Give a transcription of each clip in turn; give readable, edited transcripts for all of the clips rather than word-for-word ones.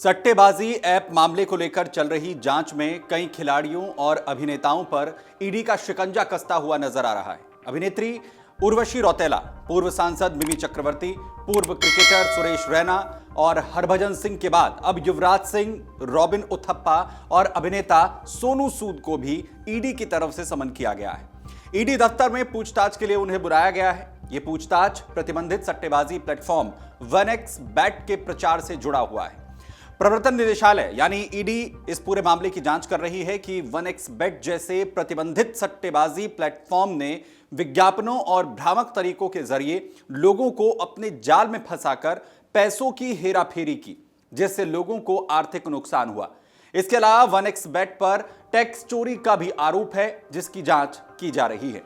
सट्टेबाजी ऐप मामले को लेकर चल रही जांच में कई खिलाड़ियों और अभिनेताओं पर ईडी का शिकंजा कसता हुआ नजर आ रहा है। अभिनेत्री उर्वशी रौतेला, पूर्व सांसद मिमी चक्रवर्ती, पूर्व क्रिकेटर सुरेश रैना और हरभजन सिंह के बाद अब युवराज सिंह, रॉबिन उथप्पा और अभिनेता सोनू सूद को भी ईडी की तरफ से समन किया गया है। ईडी दफ्तर में पूछताछ के लिए उन्हें बुलाया गया है। यह पूछताछ प्रतिबंधित सट्टेबाजी प्लेटफॉर्म 1xBet के प्रचार से जुड़ा हुआ है। प्रवर्तन निदेशालय यानी ईडी इस पूरे मामले की जांच कर रही है कि 1xBet जैसे प्रतिबंधित सट्टेबाजी प्लेटफॉर्म ने विज्ञापनों और भ्रामक तरीकों के जरिए लोगों को अपने जाल में फंसाकर पैसों की हेराफेरी की, जिससे लोगों को आर्थिक नुकसान हुआ। इसके अलावा 1xBet पर टैक्स चोरी का भी आरोप है, जिसकी जांच की जा रही है।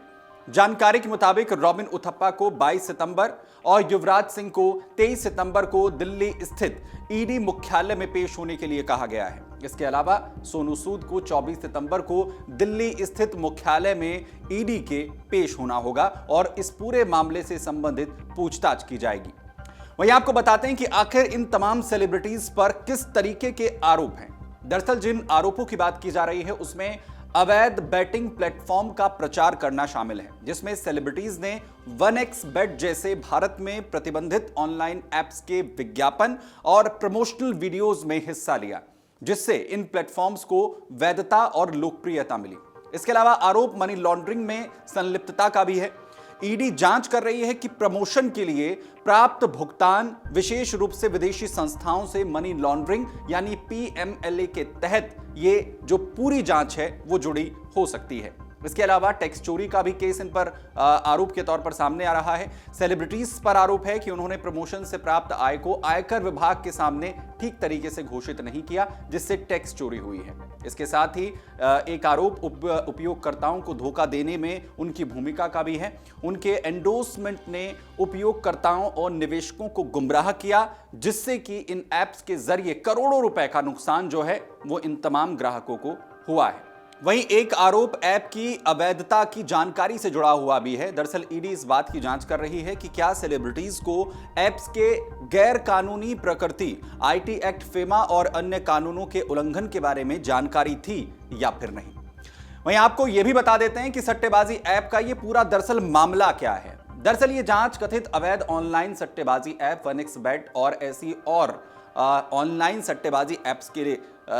जानकारी के मुताबिक रॉबिन उथप्पा को 22 सितंबर और युवराज सिंह को 23 सितंबर को दिल्ली स्थित ईडी मुख्यालय में पेश होने के लिए कहा गया है। इसके अलावा सोनू सूद को 24 सितंबर को दिल्ली स्थित मुख्यालय में ईडी के पेश होना होगा और इस पूरे मामले से संबंधित पूछताछ की जाएगी। वहीं आपको बताते हैं कि आखिर इन तमाम सेलिब्रिटीज पर किस तरीके के आरोप हैं। दरअसल जिन आरोपों की बात की जा रही है उसमें अवैध बैटिंग प्लेटफॉर्म का प्रचार करना शामिल है, जिसमें सेलिब्रिटीज ने 1xBet जैसे भारत में प्रतिबंधित ऑनलाइन ऐप्स के विज्ञापन और प्रमोशनल वीडियोस में हिस्सा लिया, जिससे इन प्लेटफॉर्म्स को वैधता और लोकप्रियता मिली। इसके अलावा आरोप मनी लॉन्ड्रिंग में संलिप्तता का भी है। ईडी जांच कर रही है कि प्रमोशन के लिए प्राप्त भुगतान विशेष रूप से विदेशी संस्थाओं से मनी लॉन्ड्रिंग यानी PMLA के तहत ये जो पूरी जांच है वो जुड़ी हो सकती है। इसके अलावा टैक्स चोरी का भी केस इन पर आरोप के तौर पर सामने आ रहा है। सेलिब्रिटीज पर आरोप है कि उन्होंने प्रमोशन से प्राप्त आय को आयकर विभाग के सामने ठीक तरीके से घोषित नहीं किया, जिससे टैक्स चोरी हुई है। इसके साथ ही एक आरोप उपयोगकर्ताओं को धोखा देने में उनकी भूमिका का भी है। उनके एंडोर्समेंट ने उपयोगकर्ताओं और निवेशकों को गुमराह किया, जिससे कि इन ऐप्स के जरिए करोड़ों रुपए का नुकसान जो है वो इन तमाम ग्राहकों को हुआ है। वहीं एक आरोप ऐप की अवैधता की जानकारी से जुड़ा हुआ भी है। दरअसल ईडी इस बात की जांच कर रही है कि क्या सेलिब्रिटीज को ऐप्स के गैर कानूनी प्रकृति, IT एक्ट, फेमा और अन्य कानूनों के उल्लंघन के बारे में जानकारी थी या फिर नहीं। वहीं आपको यह भी बता देते हैं कि सट्टेबाजी ऐप का यह पूरा दरअसल मामला क्या है। दरअसल ये जांच कथित अवैध ऑनलाइन सट्टेबाजी ऐप 1xBet और ऐसी और ऑनलाइन सट्टेबाजी ऐप्स के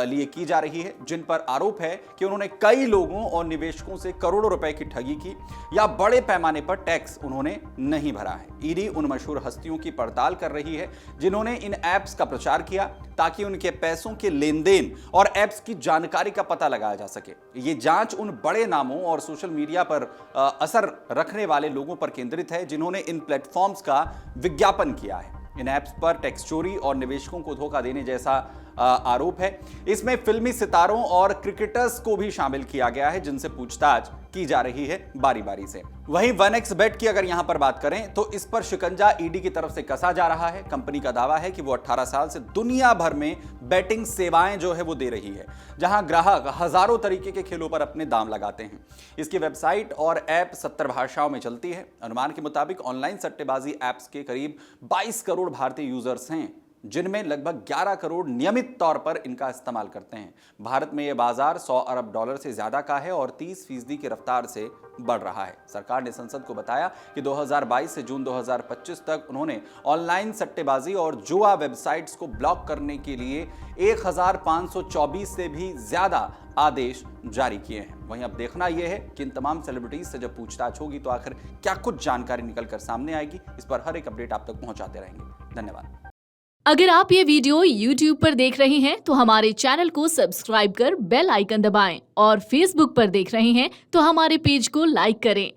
लिए की जा रही है, जिन पर आरोप है कि उन्होंने कई लोगों और निवेशकों से करोड़ों रुपए की ठगी की या बड़े पैमाने पर टैक्स उन्होंने नहीं भरा है। ईडी उन मशहूर हस्तियों की पड़ताल कर रही है जिन्होंने इन ऐप्स का प्रचार किया, ताकि उनके पैसों के लेन देन और ऐप्स की जानकारी का पता लगाया जा सके। ये जांच उन बड़े नामों और सोशल मीडिया पर असर रखने वाले लोगों पर केंद्रित है जिन्होंने इन प्लेटफॉर्म्स का विज्ञापन किया है। इन ऐप्स पर टैक्स चोरी और निवेशकों को धोखा देने जैसा आरोप है। इसमें फिल्मी सितारों और क्रिकेटर्स को भी शामिल किया गया है, जिनसे पूछताछ की जा रही है बारी बारी से। वहीं 1xBet की अगर यहां पर बात करें तो इस पर शिकंजा ईडी की तरफ से कसा जा रहा है। कंपनी का दावा है कि वो 18 साल से दुनिया भर में बैटिंग सेवाएं जो है वो दे रही है, जहां ग्राहक हजारों तरीके के खेलों पर अपने दाम लगाते हैं। इसकी वेबसाइट और ऐप 70 भाषाओं में चलती है। अनुमान के मुताबिक ऑनलाइन सट्टेबाजी ऐप्स के करीब 22 करोड़ भारतीय यूजर्स हैं, जिनमें लगभग 11 करोड़ नियमित तौर पर इनका इस्तेमाल करते हैं। भारत में यह बाजार 100 अरब डॉलर से ज्यादा का है और 30% की रफ्तार से बढ़ रहा है। सरकार ने संसद को बताया कि 2022 से जून 2025 तक उन्होंने ऑनलाइन सट्टेबाजी और जुआ वेबसाइट्स को ब्लॉक करने के लिए 1524 से भी ज्यादा आदेश जारी किए हैं। वहीं अब देखना यह है कि इन तमाम सेलिब्रिटीज से जब पूछताछ होगी तो आखिर क्या कुछ जानकारी निकलकर सामने आएगी। इस पर हर एक अपडेट आप तक पहुंचाते रहेंगे। धन्यवाद। अगर आप ये वीडियो YouTube पर देख रहे हैं तो हमारे चैनल को सब्सक्राइब कर बेल आइकन दबाएं और Facebook पर देख रहे हैं तो हमारे पेज को लाइक करें।